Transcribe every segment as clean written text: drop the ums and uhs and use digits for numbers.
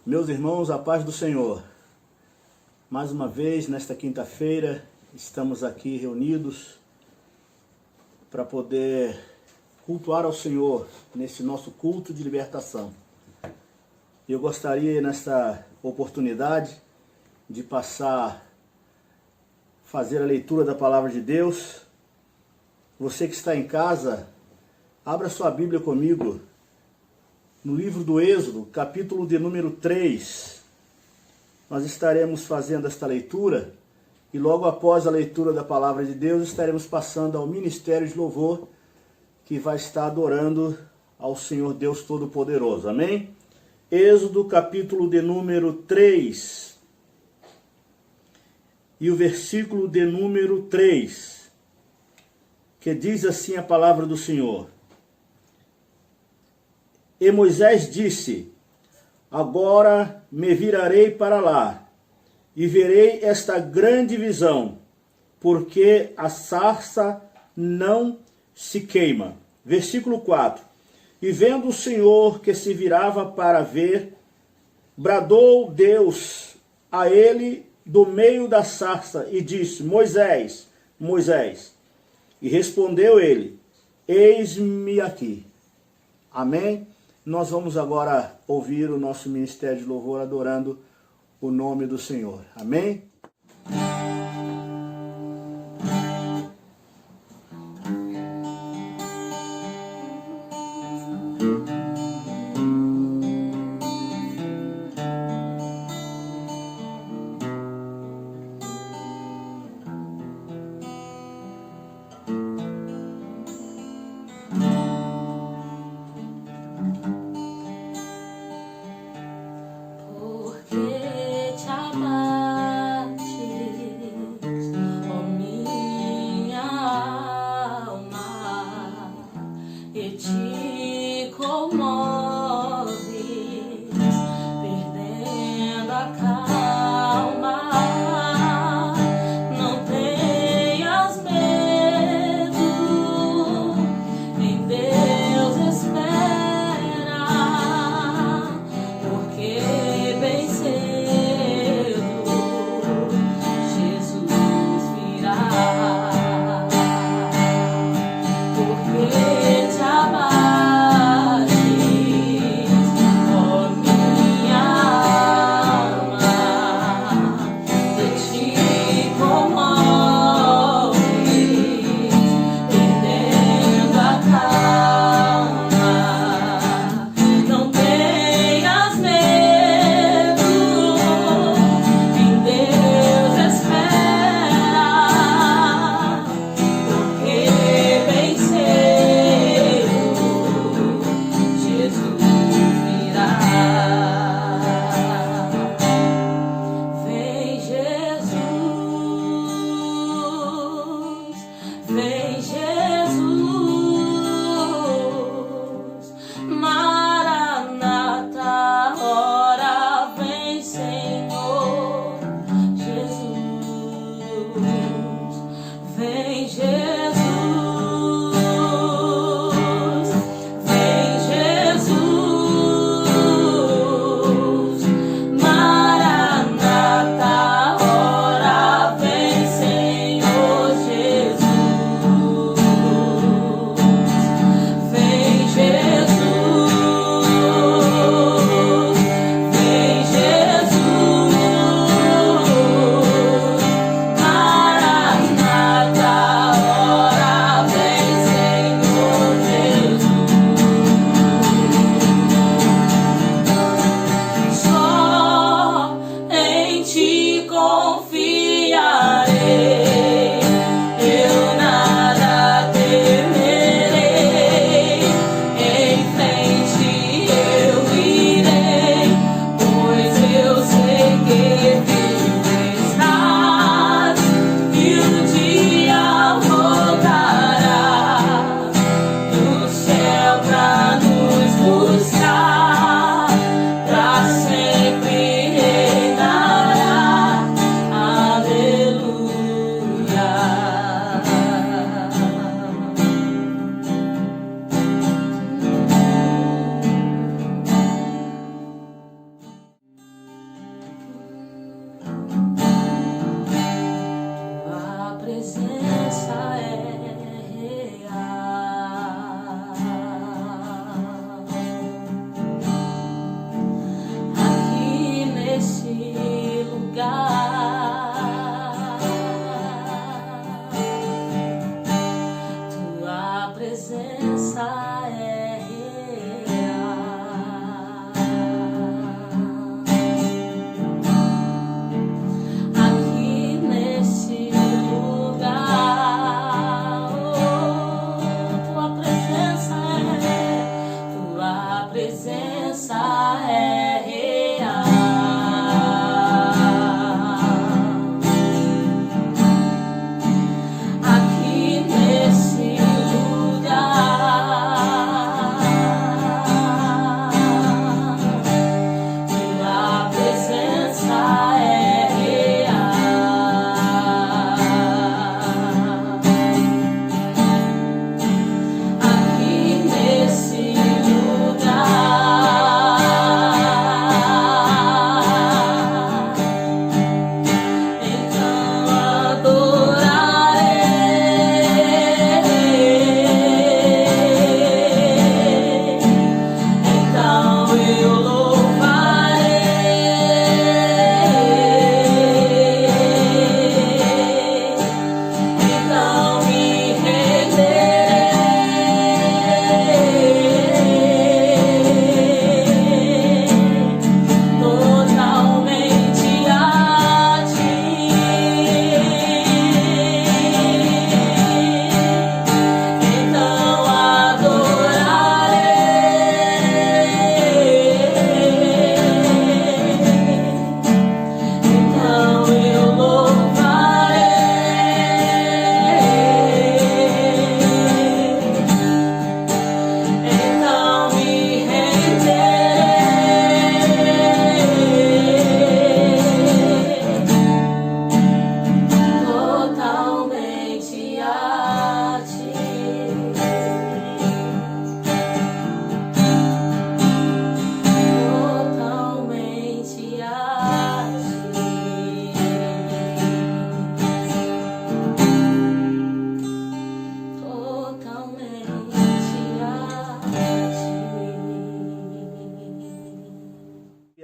Meus irmãos, a paz do Senhor. Mais uma vez, nesta quinta-feira, estamos aqui reunidos para poder cultuar ao Senhor nesse nosso culto de libertação. Eu gostaria, nesta oportunidade, de fazer a leitura da Palavra de Deus. Você que está em casa, abra sua Bíblia comigo no livro do Êxodo, capítulo de número 3. Nós estaremos fazendo esta leitura e logo após a leitura da Palavra de Deus estaremos passando ao Ministério de Louvor, que vai estar adorando ao Senhor Deus Todo-Poderoso. Amém? Êxodo, capítulo de número 3 e o versículo de número 3, que diz assim a palavra do Senhor. E Moisés disse: agora me virarei para lá, e verei esta grande visão, porque a sarça não se queima. Versículo 4. E vendo o Senhor que se virava para ver, bradou Deus a ele do meio da sarça, e disse: Moisés, Moisés. E respondeu ele: eis-me aqui. Amém? Nós vamos agora ouvir o nosso ministério de louvor adorando o nome do Senhor. Amém? Porque te amaste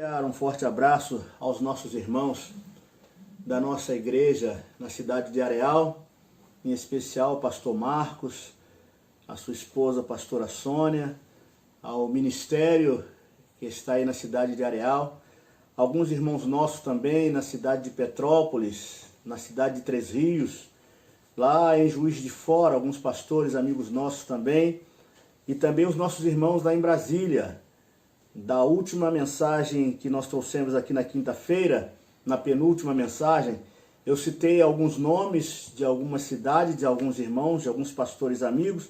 Enviar um forte abraço aos nossos irmãos da nossa igreja na cidade de Areal, em especial o pastor Marcos, a sua esposa, a pastora Sônia, ao ministério que está aí na cidade de Areal, alguns irmãos nossos também na cidade de Petrópolis, na cidade de Três Rios, lá em Juiz de Fora, alguns pastores, amigos nossos também, e também os nossos irmãos lá em Brasília. Da última mensagem que nós trouxemos aqui na quinta-feira, na penúltima mensagem, eu citei alguns nomes de algumas cidades, de alguns irmãos, de alguns pastores amigos,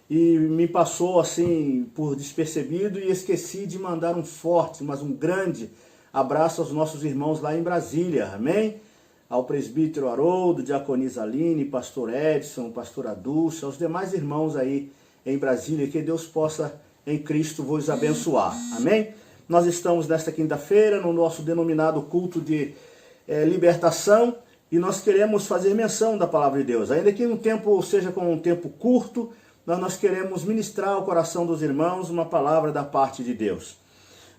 e me passou assim por despercebido e esqueci de mandar um forte, mas um grande abraço aos nossos irmãos lá em Brasília, amém? Ao presbítero Haroldo, diaconisa Aline, pastor Edson, pastora Dulce, aos demais irmãos aí em Brasília, que Deus possa em Cristo vos abençoar, amém? Nós estamos nesta quinta-feira no nosso denominado culto de libertação e nós queremos fazer menção da palavra de Deus, ainda que um tempo seja com um tempo curto, nós queremos ministrar ao coração dos irmãos uma palavra da parte de Deus.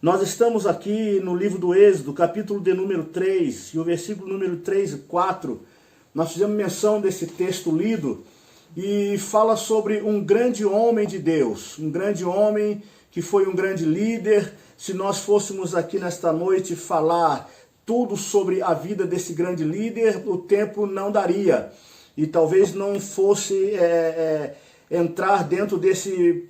Nós estamos aqui no livro do Êxodo, capítulo de número 3, e o versículo número 3 e 4, nós fizemos menção desse texto lido, e fala sobre um grande homem de Deus, um grande homem que foi um grande líder. Se nós fôssemos aqui nesta noite falar tudo sobre a vida desse grande líder, o tempo não daria, e talvez não fosse entrar dentro desse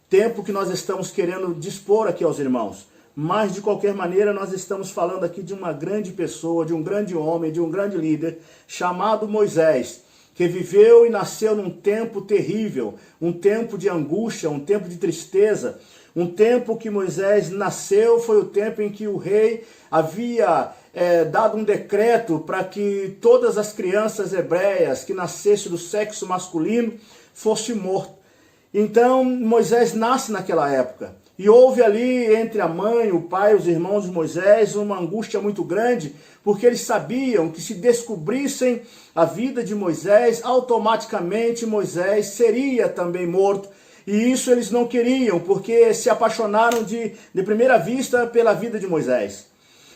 tempo que nós estamos querendo dispor aqui aos irmãos. Mas, de qualquer maneira, nós estamos falando aqui de uma grande pessoa, de um grande homem, de um grande líder, chamado Moisés, que viveu e nasceu num tempo terrível, um tempo de angústia, um tempo de tristeza, um tempo que Moisés nasceu, foi o tempo em que o rei havia dado um decreto para que todas as crianças hebreias que nascessem do sexo masculino fossem mortas. Então, Moisés nasce naquela época. E houve ali entre a mãe, o pai, os irmãos de Moisés, uma angústia muito grande, porque eles sabiam que se descobrissem a vida de Moisés, automaticamente Moisés seria também morto. E isso eles não queriam, porque se apaixonaram de primeira vista pela vida de Moisés.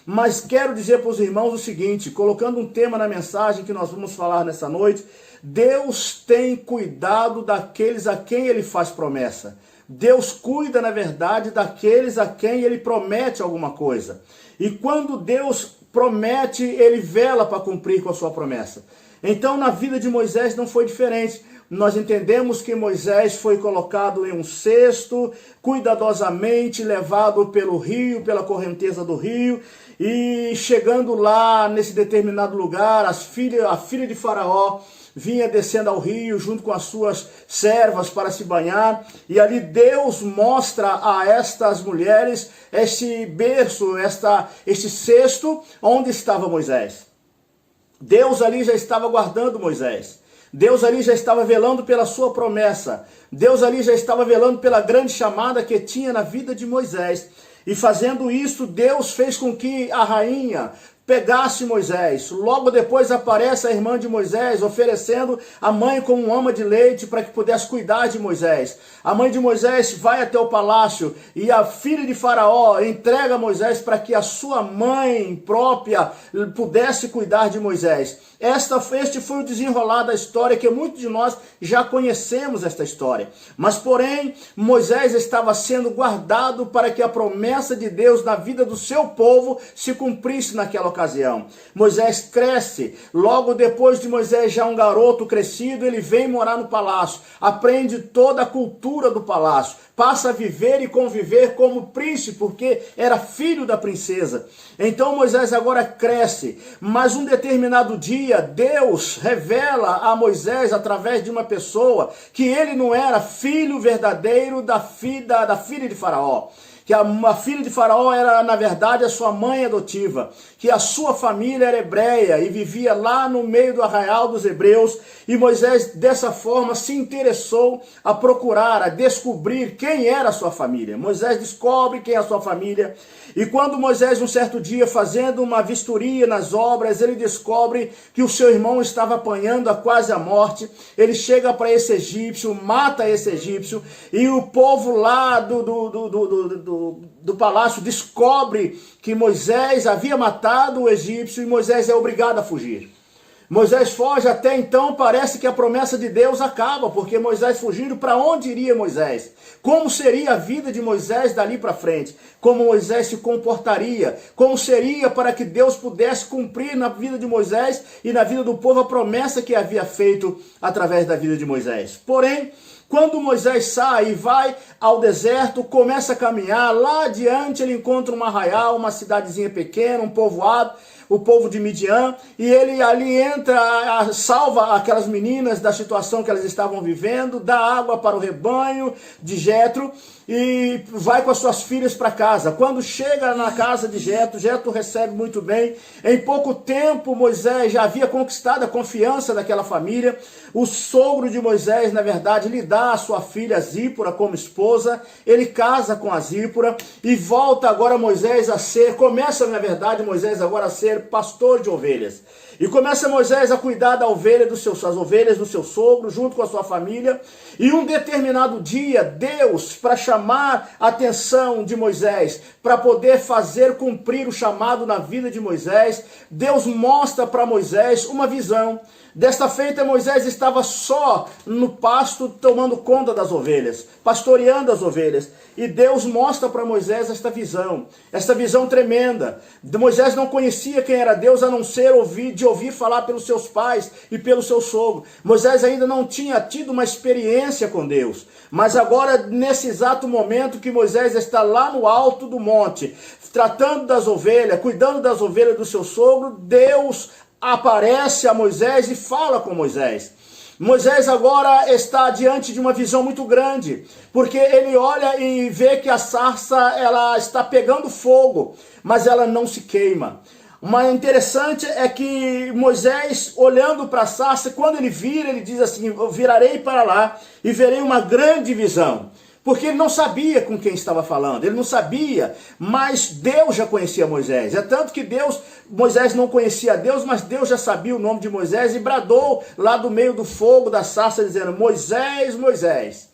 Mas quero dizer para os irmãos o seguinte, colocando um tema na mensagem que nós vamos falar nessa noite: Deus tem cuidado daqueles a quem Ele faz promessa. Deus cuida, na verdade, daqueles a quem Ele promete alguma coisa. E quando Deus promete, Ele vela para cumprir com a sua promessa. Então, na vida de Moisés não foi diferente. Nós entendemos que Moisés foi colocado em um cesto, cuidadosamente levado pelo rio, pela correnteza do rio, e chegando lá, nesse determinado lugar, a filha de Faraó vinha descendo ao rio junto com as suas servas para se banhar, e ali Deus mostra a estas mulheres este berço, este cesto onde estava Moisés. Deus ali já estava guardando Moisés. Deus ali já estava velando pela sua promessa. Deus ali já estava velando pela grande chamada que tinha na vida de Moisés. E fazendo isso, Deus fez com que a rainha pegasse Moisés. Logo depois aparece a irmã de Moisés oferecendo a mãe como ama de leite para que pudesse cuidar de Moisés. A mãe de Moisés vai até o palácio e a filha de Faraó entrega Moisés para que a sua mãe própria pudesse cuidar de Moisés. Este foi o desenrolar da história, que muitos de nós já conhecemos esta história. Mas, porém, Moisés estava sendo guardado para que a promessa de Deus na vida do seu povo se cumprisse naquela ocasião. Moisés cresce. Logo depois de Moisés, já um garoto crescido, ele vem morar no palácio. Aprende toda a cultura do palácio. Passa a viver e conviver como príncipe, porque era filho da princesa. Então Moisés agora cresce, mas um determinado dia Deus revela a Moisés através de uma pessoa que ele não era filho verdadeiro da filha de Faraó. Que a filha de Faraó era, na verdade, a sua mãe adotiva, que a sua família era hebreia e vivia lá no meio do arraial dos hebreus, e Moisés, dessa forma, se interessou a procurar, a descobrir quem era a sua família. Moisés descobre quem é a sua família, e quando Moisés, um certo dia, fazendo uma vistoria nas obras, ele descobre que o seu irmão estava apanhando a quase a morte. Ele chega para esse egípcio, mata esse egípcio, e o povo lá do palácio descobre que Moisés havia matado o egípcio e Moisés é obrigado a fugir. Moisés foge, até então parece que a promessa de Deus acaba, porque Moisés fugindo, para onde iria Moisés? Como seria a vida de Moisés dali para frente? Como Moisés se comportaria? Como seria para que Deus pudesse cumprir na vida de Moisés e na vida do povo a promessa que havia feito através da vida de Moisés? Porém, quando Moisés sai e vai ao deserto, começa a caminhar, lá adiante ele encontra um arraial, uma cidadezinha pequena, um povoado, o povo de Midian, e ele ali entra, salva aquelas meninas da situação que elas estavam vivendo, dá água para o rebanho de Jetro e vai com as suas filhas para casa. Quando chega na casa de Jetro, Jetro recebe muito bem. Em pouco tempo, Moisés já havia conquistado a confiança daquela família. O sogro de Moisés, na verdade, lhe dá a sua filha Zípora como esposa. Ele casa com a Zípora e volta agora Moisés a ser, começa na verdade Moisés agora a ser pastor de ovelhas. E começa Moisés a cuidar da ovelha as ovelhas do seu sogro, junto com a sua família. E um determinado dia, Deus, para chamar a atenção de Moisés, para poder fazer cumprir o chamado na vida de Moisés, Deus mostra para Moisés uma visão. Desta feita, Moisés estava só no pasto, tomando conta das ovelhas, pastoreando as ovelhas. E Deus mostra para Moisés esta visão tremenda. Moisés não conhecia quem era Deus, a não ser de ouvir falar pelos seus pais e pelo seu sogro. Moisés ainda não tinha tido uma experiência com Deus. Mas agora, nesse exato momento que Moisés está lá no alto do monte, tratando das ovelhas, cuidando das ovelhas do seu sogro, Deus aparece a Moisés e fala com Moisés. Moisés agora está diante de uma visão muito grande, porque ele olha e vê que a sarça ela está pegando fogo, mas ela não se queima. Mas interessante é que Moisés, olhando para a sarça, quando ele vira, ele diz assim: eu virarei para lá e verei uma grande visão. Porque ele não sabia com quem estava falando, ele não sabia, mas Deus já conhecia Moisés. É tanto que Moisés não conhecia Deus, mas Deus já sabia o nome de Moisés e bradou lá do meio do fogo da sarça, dizendo: Moisés, Moisés.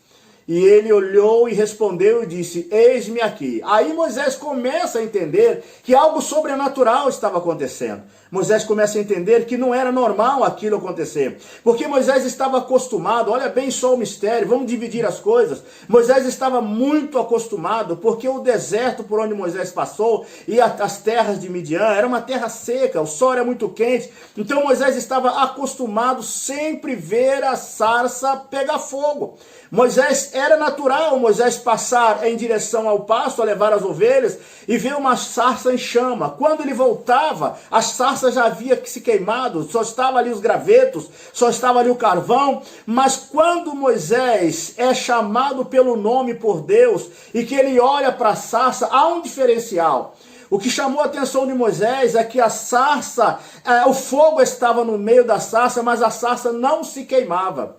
E ele olhou e respondeu e disse: eis-me aqui. Aí Moisés começa a entender que algo sobrenatural estava acontecendo. Moisés começa a entender que não era normal aquilo acontecer. Porque Moisés estava acostumado, olha bem só o mistério, vamos dividir as coisas. Moisés estava muito acostumado, porque o deserto por onde Moisés passou e as terras de Midian, era uma terra seca, o sol era muito quente. Então Moisés estava acostumado sempre ver a sarça pegar fogo. Moisés, era natural Moisés passar em direção ao pasto, a levar as ovelhas, e ver uma sarça em chama. Quando ele voltava, a sarça já havia se queimado, só estava ali os gravetos, só estava ali o carvão. Mas quando Moisés é chamado pelo nome por Deus, e que ele olha para a sarça, há um diferencial. O que chamou a atenção de Moisés é que a sarça, o fogo estava no meio da sarça, mas a sarça não se queimava.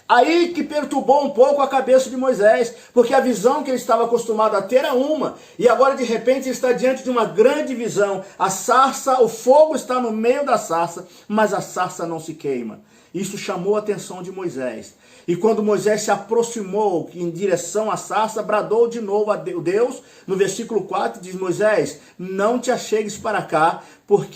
Aí que perturbou um pouco a cabeça de Moisés, porque a visão que ele estava acostumado a ter era uma, e agora de repente ele está diante de uma grande visão. A sarça, o fogo está no meio da sarça, mas a sarça não se queima. Isso chamou a atenção de Moisés. E quando Moisés se aproximou em direção à sarça, bradou de novo a Deus, no versículo 4, diz: Moisés, não te achegues para cá,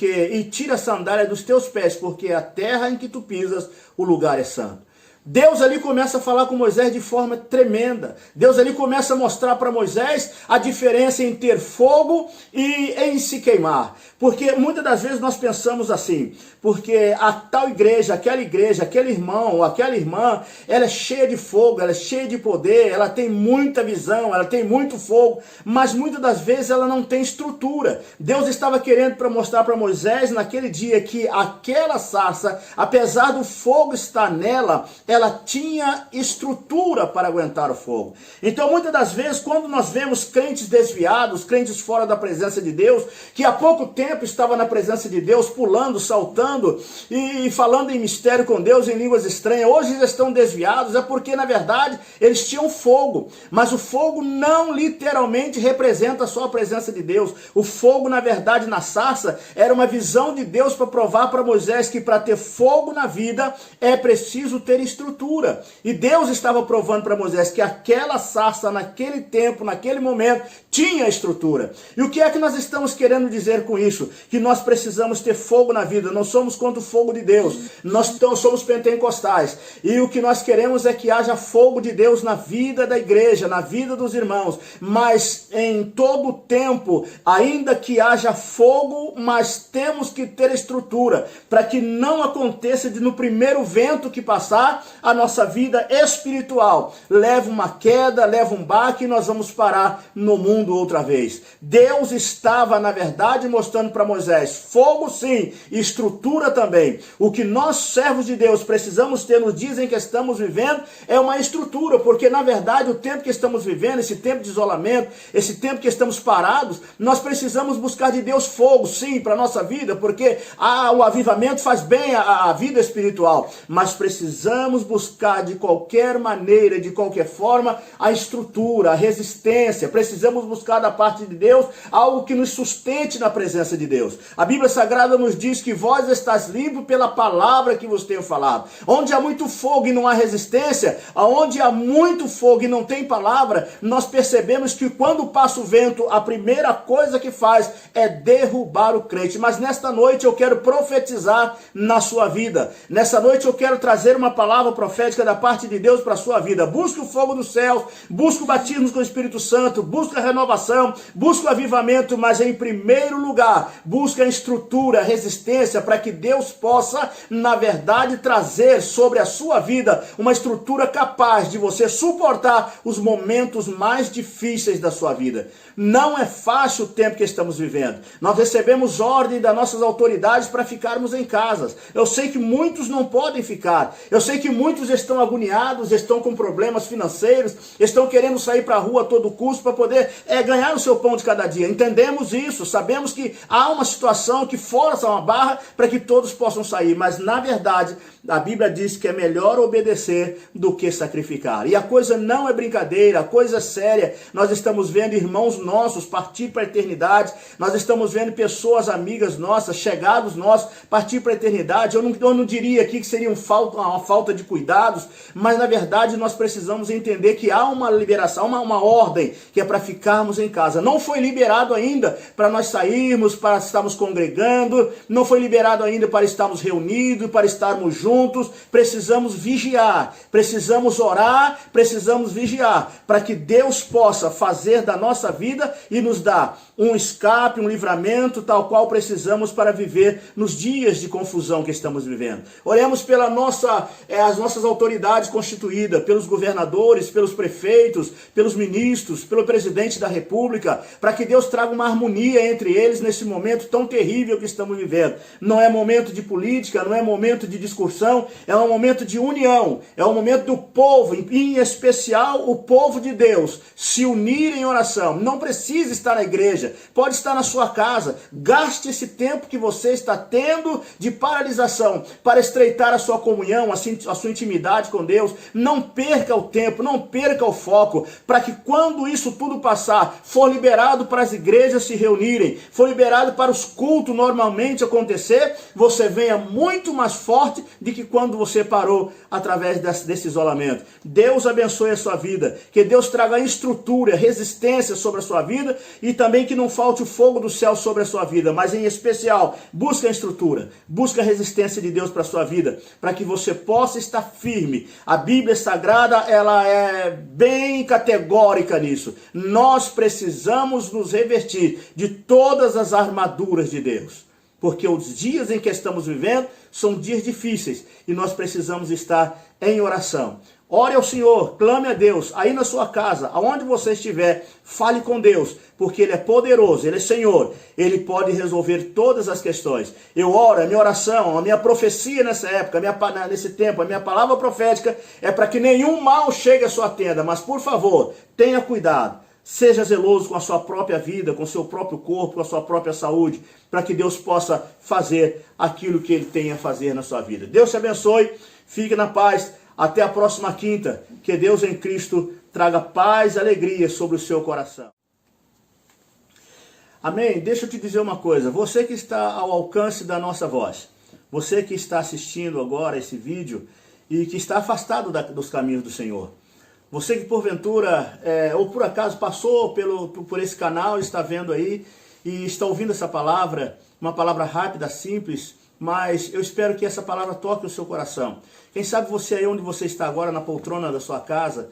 e tira a sandália dos teus pés, porque a terra em que tu pisas, o lugar é santo. Deus ali começa a falar com Moisés de forma tremenda. Deus ali começa a mostrar para Moisés a diferença em ter fogo e em se queimar. Porque muitas das vezes nós pensamos assim, porque a tal igreja, aquele irmão ou aquela irmã, ela é cheia de fogo, ela é cheia de poder, ela tem muita visão, ela tem muito fogo, mas muitas das vezes ela não tem estrutura. Deus estava querendo mostrar para Moisés naquele dia que aquela sarça, apesar do fogo estar nela, ela tinha estrutura para aguentar o fogo. Então muitas das vezes quando nós vemos crentes desviados, crentes fora da presença de Deus, que há pouco tempo estava na presença de Deus, pulando, saltando e falando em mistério com Deus, em línguas estranhas, hoje eles estão desviados, é porque na verdade eles tinham fogo, mas o fogo não literalmente representa só a presença de Deus. O fogo na verdade na sarça era uma visão de Deus para provar para Moisés que para ter fogo na vida é preciso ter estrutura. estrutura. E Deus estava provando para Moisés que aquela sarça, naquele tempo, naquele momento, tinha estrutura. E o que é que nós estamos querendo dizer com isso? Que nós precisamos ter fogo na vida. Não somos contra o fogo de Deus. Nós somos pentecostais. E o que nós queremos é que haja fogo de Deus na vida da igreja, na vida dos irmãos. Mas em todo o tempo, ainda que haja fogo, mas temos que ter estrutura, para que não aconteça de no primeiro vento que passar, a nossa vida espiritual leva uma queda, leva um baque e nós vamos parar no mundo outra vez. Deus estava, na verdade, mostrando para Moisés, fogo sim, estrutura também. O que nós, servos de Deus, precisamos ter nos dias em que estamos vivendo é uma estrutura, porque na verdade o tempo que estamos vivendo, esse tempo de isolamento, esse tempo que estamos parados, nós precisamos buscar de Deus fogo, sim, para a nossa vida, porque o avivamento faz bem à vida espiritual, mas precisamos buscar de qualquer maneira, de qualquer forma, a estrutura, a resistência. Precisamos buscar da parte de Deus algo que nos sustente na presença de Deus. A Bíblia Sagrada nos diz que vós estáis limpos pela palavra que vos tenho falado. Onde há muito fogo e não há resistência, onde há muito fogo e não tem palavra, nós percebemos que quando passa o vento, a primeira coisa que faz é derrubar o crente. Mas nesta noite eu quero profetizar na sua vida. Nessa noite eu quero trazer uma palavra profética da parte de Deus para a sua vida. Busque o fogo dos céus, busque o batismo com o Espírito Santo, busque a renovação, busque o avivamento, mas em primeiro lugar, busque a estrutura, a resistência, para que Deus possa, na verdade, trazer sobre a sua vida uma estrutura capaz de você suportar os momentos mais difíceis da sua vida. Não é fácil o tempo que estamos vivendo. Nós recebemos ordem das nossas autoridades para ficarmos em casas. Eu sei que muitos não podem ficar. Eu sei que muitos estão agoniados, estão com problemas financeiros, estão querendo sair para a rua a todo custo para poder ganhar o seu pão de cada dia. Entendemos isso, sabemos que há uma situação que força uma barra para que todos possam sair, mas na verdade a Bíblia diz que é melhor obedecer do que sacrificar. E a coisa não é brincadeira, a coisa é séria. Nós estamos vendo irmãos nossos partir para a eternidade, nós estamos vendo pessoas amigas nossas, chegados nossos, partir para a eternidade. Eu não diria aqui que seria uma falta de cuidados, mas na verdade nós precisamos entender que há uma liberação, uma ordem que é para ficarmos em casa. Não foi liberado ainda para nós sairmos, para estarmos congregando, não foi liberado ainda para estarmos reunidos, para estarmos juntos. Precisamos vigiar, precisamos orar, precisamos vigiar, para que Deus possa fazer da nossa vida e nos dar um escape, um livramento, tal qual precisamos para viver nos dias de confusão que estamos vivendo. Oremos pela as nossas autoridades constituídas, pelos governadores, pelos prefeitos, pelos ministros, pelo presidente da República, para que Deus traga uma harmonia entre eles nesse momento tão terrível que estamos vivendo. Não é momento de política, não é momento de discussão, é um momento de união, é um momento do povo, em especial o povo de Deus, se unir em oração. Não precisa estar na igreja, pode estar na sua casa. Gaste esse tempo que você está tendo de paralisação para estreitar a sua comunhão, a sua intimidade com Deus. Não perca o tempo, não perca o foco, para que quando isso tudo passar, for liberado para as igrejas se reunirem, for liberado para os cultos normalmente acontecer, você venha muito mais forte do que quando você parou através desse isolamento. Deus abençoe a sua vida, que Deus traga estrutura, resistência sobre a sua vida, e também que não falte o fogo do céu sobre a sua vida, mas em especial, busque a estrutura, busque a resistência de Deus para a sua vida, para que você possa estar firme. A Bíblia Sagrada, ela é bem categórica nisso. Nós precisamos nos revestir de todas as armaduras de Deus, porque os dias em que estamos vivendo são dias difíceis e nós precisamos estar em oração. Ore ao Senhor, clame a Deus, aí na sua casa, aonde você estiver, fale com Deus, porque Ele é poderoso, Ele é Senhor, Ele pode resolver todas as questões. Eu oro, a minha oração, a minha profecia nessa época, nesse tempo, a minha palavra profética é para que nenhum mal chegue à sua tenda, mas por favor, tenha cuidado. Seja zeloso com a sua própria vida, com o seu próprio corpo, com a sua própria saúde, para que Deus possa fazer aquilo que Ele tem a fazer na sua vida. Deus te abençoe, fique na paz, até a próxima quinta, que Deus em Cristo traga paz e alegria sobre o seu coração. Amém? Deixa eu te dizer uma coisa, você que está ao alcance da nossa voz, você que está assistindo agora esse vídeo, e que está afastado dos caminhos do Senhor. Você que porventura, ou por acaso passou por esse canal, está vendo aí e está ouvindo essa palavra, uma palavra rápida, simples, mas eu espero que essa palavra toque o seu coração. Quem sabe você aí onde você está agora, na poltrona da sua casa,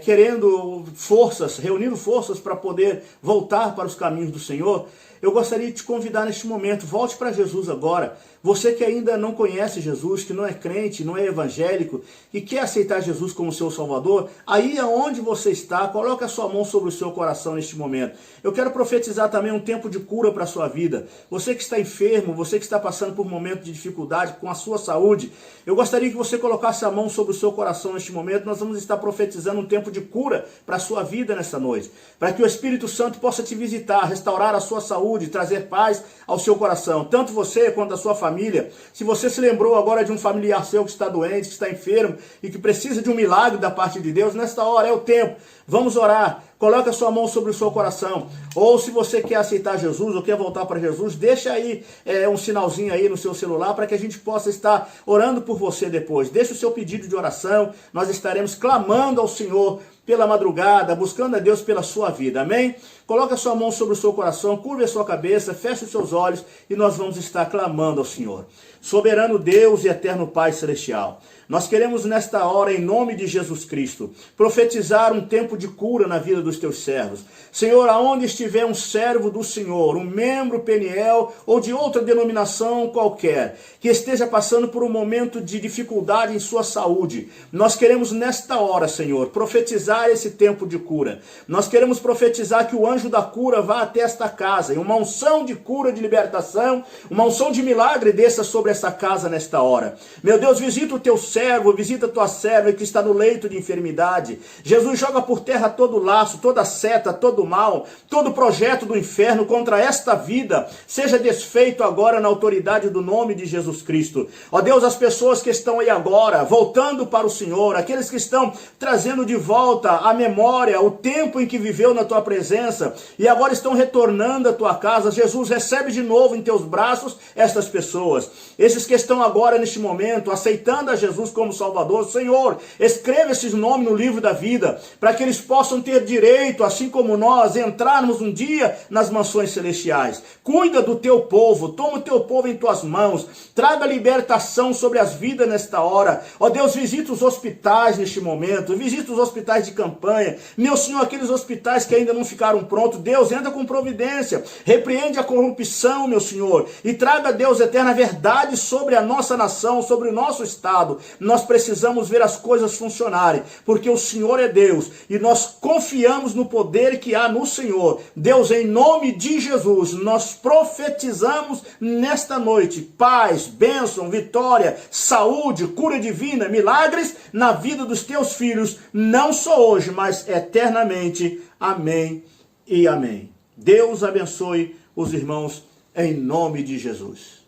querendo forças, reunindo forças para poder voltar para os caminhos do Senhor, eu gostaria de te convidar neste momento, volte para Jesus agora. Você que ainda não conhece Jesus, que não é crente, não é evangélico, e quer aceitar Jesus como seu Salvador, aí aonde você está, coloque a sua mão sobre o seu coração neste momento. Eu quero profetizar também um tempo de cura para a sua vida. Você que está enfermo, você que está passando por um momento de dificuldade com a sua saúde, eu gostaria que você colocasse a mão sobre o seu coração neste momento. Nós vamos estar profetizando um tempo de cura para a sua vida nesta noite, para que o Espírito Santo possa te visitar, restaurar a sua saúde, trazer paz ao seu coração, tanto você quanto a sua família. Se você se lembrou agora de um familiar seu que está doente, que está enfermo e que precisa de um milagre da parte de Deus, nesta hora é o tempo. Vamos orar. Coloque a sua mão sobre o seu coração. Ou se você quer aceitar Jesus ou quer voltar para Jesus, deixa aí um sinalzinho aí no seu celular para que a gente possa estar orando por você depois. Deixa o seu pedido de oração. Nós estaremos clamando ao Senhor pela madrugada, buscando a Deus pela sua vida. Amém? Coloque a sua mão sobre o seu coração, curve a sua cabeça, feche os seus olhos e nós vamos estar clamando ao Senhor. Soberano Deus e eterno Pai Celestial, nós queremos nesta hora, em nome de Jesus Cristo, profetizar um tempo de cura na vida dos teus servos. Senhor, aonde estiver um servo do Senhor, um membro Peniel ou de outra denominação qualquer, que esteja passando por um momento de dificuldade em sua saúde, nós queremos nesta hora, Senhor, profetizar esse tempo de cura. Nós queremos profetizar que o anjo da cura vá até esta casa, e uma unção de cura, de libertação, uma unção de milagre desça sobre essa casa nesta hora. Meu Deus, visita o teu servo, visita a tua serva que está no leito de enfermidade. Jesus, joga por terra todo laço, toda seta, todo mal, todo projeto do inferno contra esta vida, seja desfeito agora na autoridade do nome de Jesus Cristo. Ó Deus, as pessoas que estão aí agora, voltando para o Senhor, aqueles que estão trazendo de volta a memória, o tempo em que viveu na tua presença, e agora estão retornando à tua casa, Jesus, recebe de novo em teus braços estas pessoas. Esses que estão agora neste momento, aceitando a Jesus como Salvador, Senhor, escreva esses nomes no livro da vida, para que eles possam ter direito, assim como nós, entrarmos um dia nas mansões celestiais. Cuida do teu povo, toma o teu povo em tuas mãos, traga libertação sobre as vidas nesta hora. Ó Deus, visita os hospitais neste momento, visita os hospitais de campanha, meu Senhor, aqueles hospitais que ainda não ficaram prontos. Deus, entra com providência, repreende a corrupção, meu Senhor, e traga, Deus eterno, a verdade sobre a nossa nação, sobre o nosso estado. Nós precisamos ver as coisas funcionarem, porque o Senhor é Deus, e nós confiamos no poder que há no Senhor. Deus, em nome de Jesus, nós profetizamos nesta noite paz, bênção, vitória, saúde, cura divina, milagres na vida dos teus filhos, não só hoje, mas eternamente. Amém e amém. Deus abençoe os irmãos em nome de Jesus.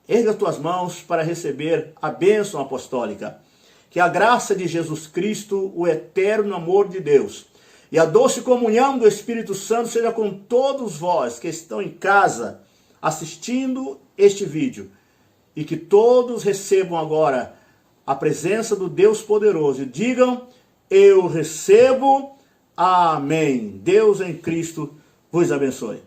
Erga tuas mãos para receber a bênção apostólica. Que a graça de Jesus Cristo, o eterno amor de Deus e a doce comunhão do Espírito Santo seja com todos vós que estão em casa assistindo este vídeo. E que todos recebam agora a presença do Deus poderoso e digam: eu recebo. Amém. Deus em Cristo vos abençoe.